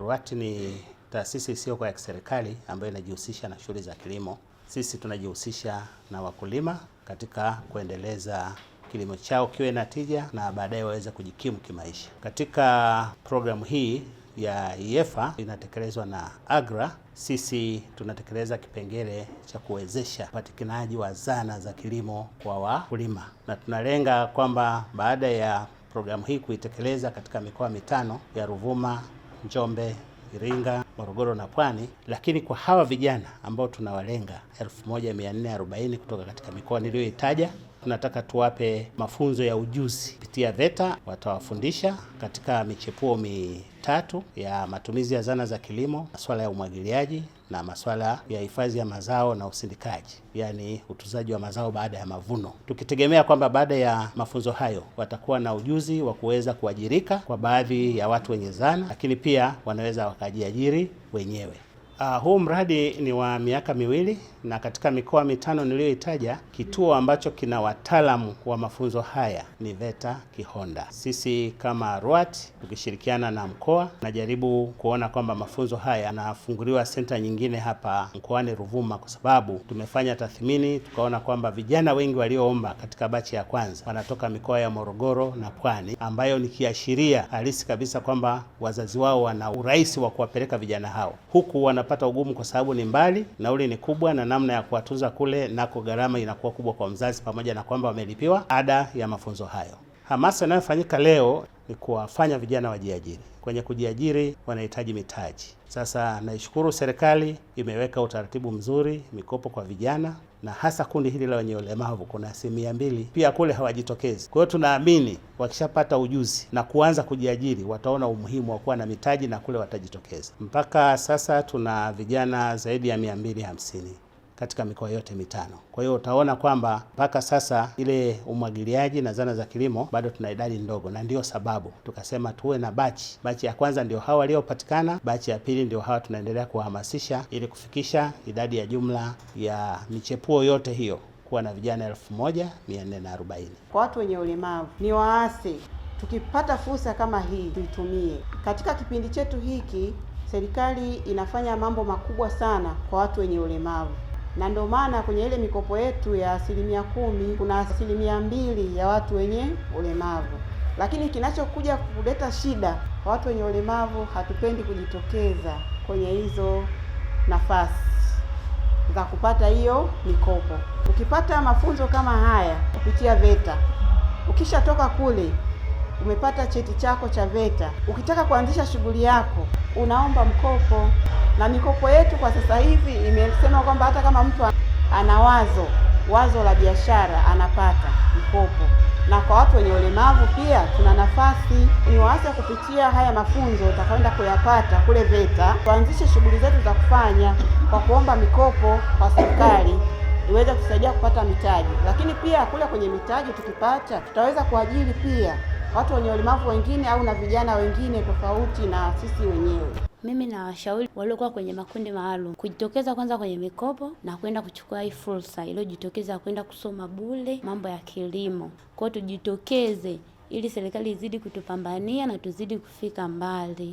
RUWATI ni taasisi isiyokuwa ya kiserikali ambayo inajihusisha na shughuli za kilimo. Sisi tunajihusisha na wakulima katika kuendeleza kilimo chao kiwe na tija na baadaye waweze kujikimu kimaisha. Katika programu hii ya IEFA inatekelezwa na AGRA. Sisi tunatekeleza kipengele cha kuwezesha upatikanaji wa zana za kilimo kwa wakulima, na tunalenga kwamba baada ya programu hii kuitekeleza katika mikoa mitano ya Ruvuma, Njombe, Iringa, Morogoro na Pwani, lakini kwa hawa vijana ambao tunawalenga 1440 kutoka katika mikoa niliyoitaja, tunataka tuwape mafunzo ya ujuzi kupitia VETA. Watawafundisha katika michepuo mitatu ya matumizi ya zana za kilimo, masuala ya umwagiliaji na masuala ya hifadhi ya mazao na usindikaji, yani utunzaji wa mazao baada ya mavuno, tukitegemea kwamba baada ya mafunzo hayo watakuwa na ujuzi wa kuweza kuajirika kwa baadhi ya watu wenye zana, lakini pia wanaweza wakajiajiri wenyewe. Huu mradi ni wa miaka miwili, na katika mikoa mitano niliyoitaja, kituo ambacho kina wataalamu wa mafunzo haya ni VETA Kihonda. Sisi kama RUWATI tukishirikiana na mkoa najaribu kuona kwamba mafunzo haya yanafunguliwa senta nyingine hapa mkoani Ruvuma, kwa sababu tumefanya tathmini tukaona kwamba vijana wengi walioomba katika bachi ya kwanza wanatoka mikoa ya Morogoro na Pwani, ambayo ni kiashiria halisi kabisa kwamba wazazi wao wana urahisi wa kuwapeleka vijana hao. Huku wanapata ugumu kwa sababu ni mbali, nauli ni kubwa, na namna ya kuwatunza kule nako gharama inakuwa kubwa kwa mzazi, pamoja na kwamba wamelipiwa ada ya mafunzo hayo. Hamasa inayofanyika leo ni kuwafanya vijana wajiajiri. Kwenye kujiajiri wanahitaji mitaji. Sasa naishukuru serikali imeweka utaratibu mzuri, mikopo kwa vijana, na hasa kundi hili la wenye ulemavu kuna 200 pia kule hawajitokezi. Kwa hiyo tunaamini wakishapata ujuzi na kuanza kujiajiri wataona umuhimu wa kuwa na mitaji na kule watajitokeza. Mpaka sasa tuna vijana zaidi ya 250 katika mikoa yote mitano. Kwa hiyo utaona kwamba mpaka sasa ile umwagiliaji na zana za kilimo bado tuna idadi ndogo, na ndio sababu tukasema tuwe na bachi ya kwanza ndio hawa waliopatikana, bachi ya pili ndio hawa tunaendelea kuhamasisha ili kufikisha idadi ya jumla ya michepuo yote hiyo kuwa na vijana 1440. Kwa watu wenye ulemavu ni waasi, tukipata fursa kama hii tuitumie. Katika kipindi chetu hiki serikali inafanya mambo makubwa sana kwa watu wenye ulemavu, na ndio maana kwenye ile mikopo yetu ya 10% kuna 2% ya watu wenye ulemavu. Lakini kinachokuja kuleta shida kwa watu wenye ulemavu, hatupendi kujitokeza kwenye hizo nafasi za kupata hiyo mikopo. Ukipata mafunzo kama haya kupitia VETA, ukishatoka kule umepata cheti chako cha VETA, ukitaka kuanzisha shughuli yako unaomba mkopo. Na mikopo yetu kwa sasa hivi imesema kwamba hata kama mtu ana wazo la biashara anapata mkopo. Na kwa watu wenye ulemavu pia tuna nafasi. Ni waasa kupitia haya mafunzo utakaenda kuyapata kule VETA, tuanzishe shughuli zetu za kufanya kwa kuomba mikopo kwa serikali iweze kusaidia kupata mitaji. Lakini pia kule kwenye mitaji tukipata, tutaweza kuajiri pia watu wenye ulemavu wengine au na vijana wengine tofauti na sisi wenyewe. Mimi na washauri waliokuwa kwenye makundi maalum kujitokeza kwanza kwenye mikopo na kwenda kuchukua hii fursa iliyojitokeza kwenda kusoma bure mambo ya kilimo. Kwa hiyo tujitokeze ili serikali izidi kutupambania na tuzidi kufika mbali.